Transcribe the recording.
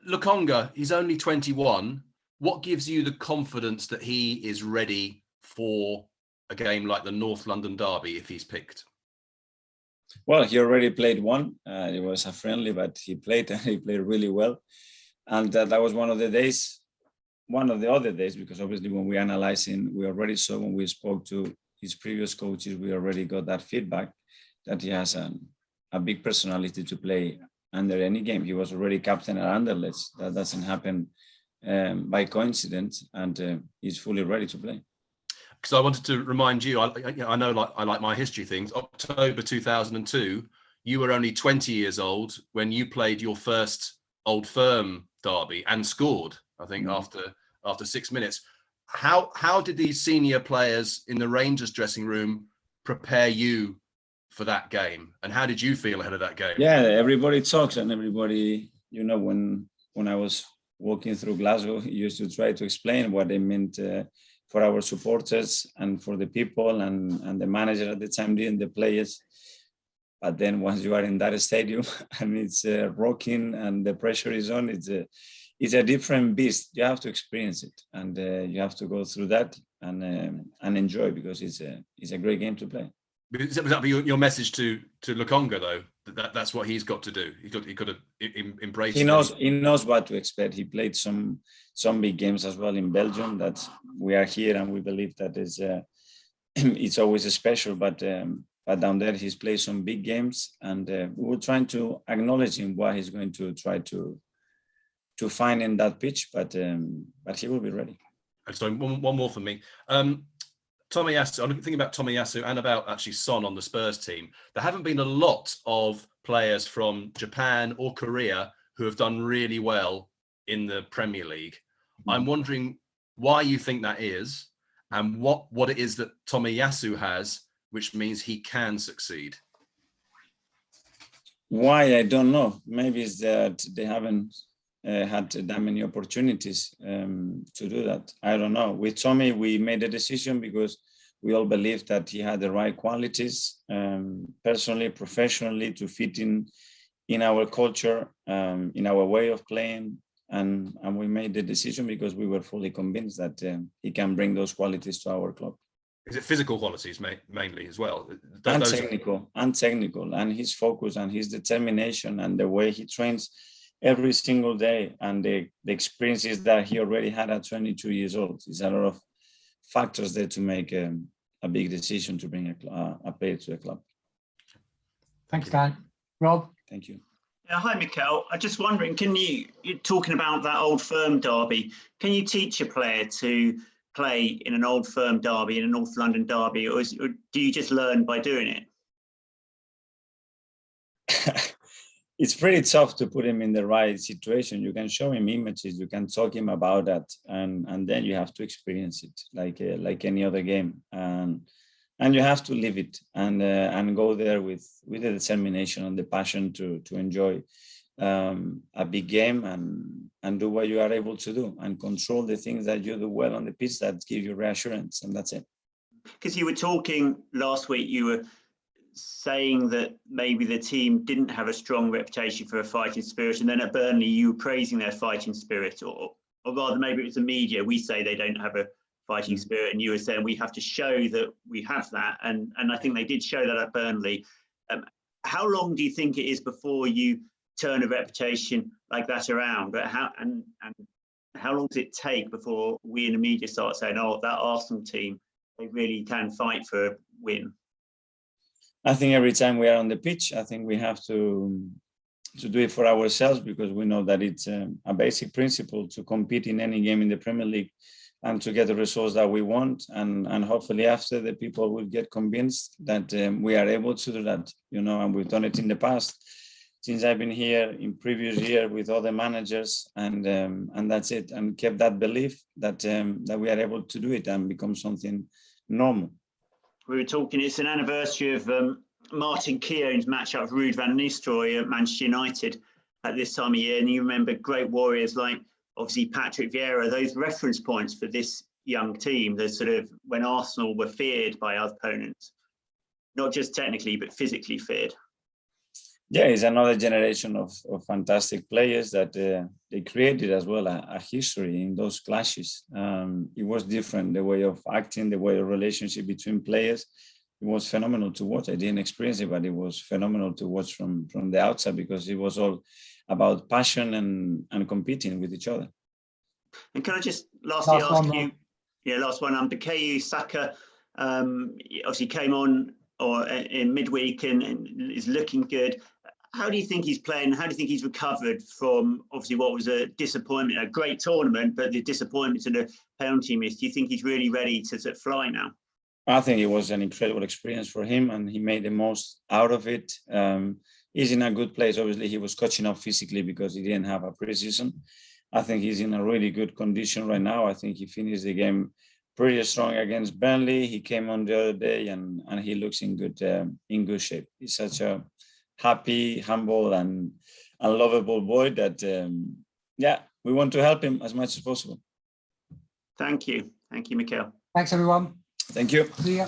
Lokonga, he's only 21. What gives you the confidence that he is ready for a game like the North London Derby if he's picked? Well, he already played one. It was a friendly, but he played and he played really well. And that was one of the other days, because obviously when we analyzing, we already saw when we spoke to his previous coaches, we already got that feedback that he has a big personality to play under any game. He was already captain at Anderlecht. That doesn't happen by coincidence, and he's fully ready to play. Because I wanted to remind you, I know I like my history things. October 2002, you were only 20 years old when you played your first Old Firm derby and scored, I think, after 6 minutes. How did these senior players in the Rangers dressing room prepare you for that game? And how did you feel ahead of that game? Yeah, everybody talks, and everybody, when I was walking through Glasgow, he used to try to explain what they meant for our supporters and for the people and the manager at the time, and the players. But then once you are in that stadium and it's rocking and the pressure is on, it's a different beast. You have to experience it, and you have to go through that and enjoy, because it's a great game to play. Was that be your message to Lokonga, though? That's what he's got to do. He got to embrace. He knows what to expect. He played some big games as well in Belgium. That we are here and we believe that is it's always special. But down there he's played some big games, and we were trying to acknowledge him what he's going to try to find in that pitch. But he will be ready. So one more for me. Tomiyasu, I'm thinking about Tomiyasu and about actually Son on the Spurs team. There haven't been a lot of players from Japan or Korea who have done really well in the Premier League. I'm wondering why you think that is, and what it is that Tomiyasu has, which means he can succeed. Why, I don't know. Maybe it's that they haven't had that many opportunities to do that. I don't know. With Tommy, we made a decision because we all believed that he had the right qualities, personally, professionally, to fit in our culture, in our way of playing. And we made the decision because we were fully convinced that he can bring those qualities to our club. Is it physical qualities mainly as well? And technical, and his focus and his determination and the way he trains every single day, and the experiences that he already had at 22 years old. There's a lot of factors there to make a big decision to bring a player to a club. Thanks, Dan. Rob? Thank you. Yeah, hi, Mikel. I'm just wondering, you're talking about that Old Firm derby, can you teach a player to play in an Old Firm derby, in a North London derby, or do you just learn by doing it? It's pretty tough to put him in the right situation. You can show him images, you can talk him about that, and then you have to experience it like any other game, and you have to live it and go there with the determination and the passion to enjoy a big game and do what you are able to do and control the things that you do well on the pitch that give you reassurance, and that's it. Because you were talking last week, you were saying that maybe the team didn't have a strong reputation for a fighting spirit, and then at Burnley you were praising their fighting spirit, or rather maybe it was the media. We say they don't have a fighting spirit, and you were saying we have to show that we have that, and I think they did show that at Burnley. How long do you think it is before you turn a reputation like that around? But how long does it take before we in the media start saying, oh, that Arsenal team, they really can fight for a win? I think every time we are on the pitch, I think we have to do it for ourselves, because we know that it's a basic principle to compete in any game in the Premier League and to get the results that we want. And hopefully after, the people will get convinced that we are able to do that, and we've done it in the past since I've been here, in previous year with other managers, and that's it, and kept that belief that we are able to do it and become something normal. We were talking, it's an anniversary of Martin Keown's match up with Ruud van Nistelrooy at Manchester United at this time of year. And you remember great warriors like, obviously, Patrick Vieira, those reference points for this young team, the sort of when Arsenal were feared by other opponents, not just technically, but physically feared. Yeah, it's another generation of fantastic players that they created as well a history in those clashes. It was different, the way of acting, the way of relationship between players. It was phenomenal to watch. I didn't experience it, but it was phenomenal to watch from the outside, because it was all about passion and competing with each other. And can I just lastly Last ask one, you, last one, Bukayo Saka obviously came on in midweek and is looking good. How do you think he's playing? How do you think he's recovered from obviously what was a disappointment, a great tournament, but the disappointment to the penalty miss? Do you think he's really ready to fly now? I think it was an incredible experience for him, and he made the most out of it. He's in a good place. Obviously, he was catching up physically because he didn't have a preseason. I think he's in a really good condition right now. I think he finished the game pretty strong against Burnley. He came on the other day, and he looks in good shape. He's such a happy, humble, and lovable boy that we want to help him as much as possible. Thank you, Mikel. Thanks, everyone. Thank you. See ya.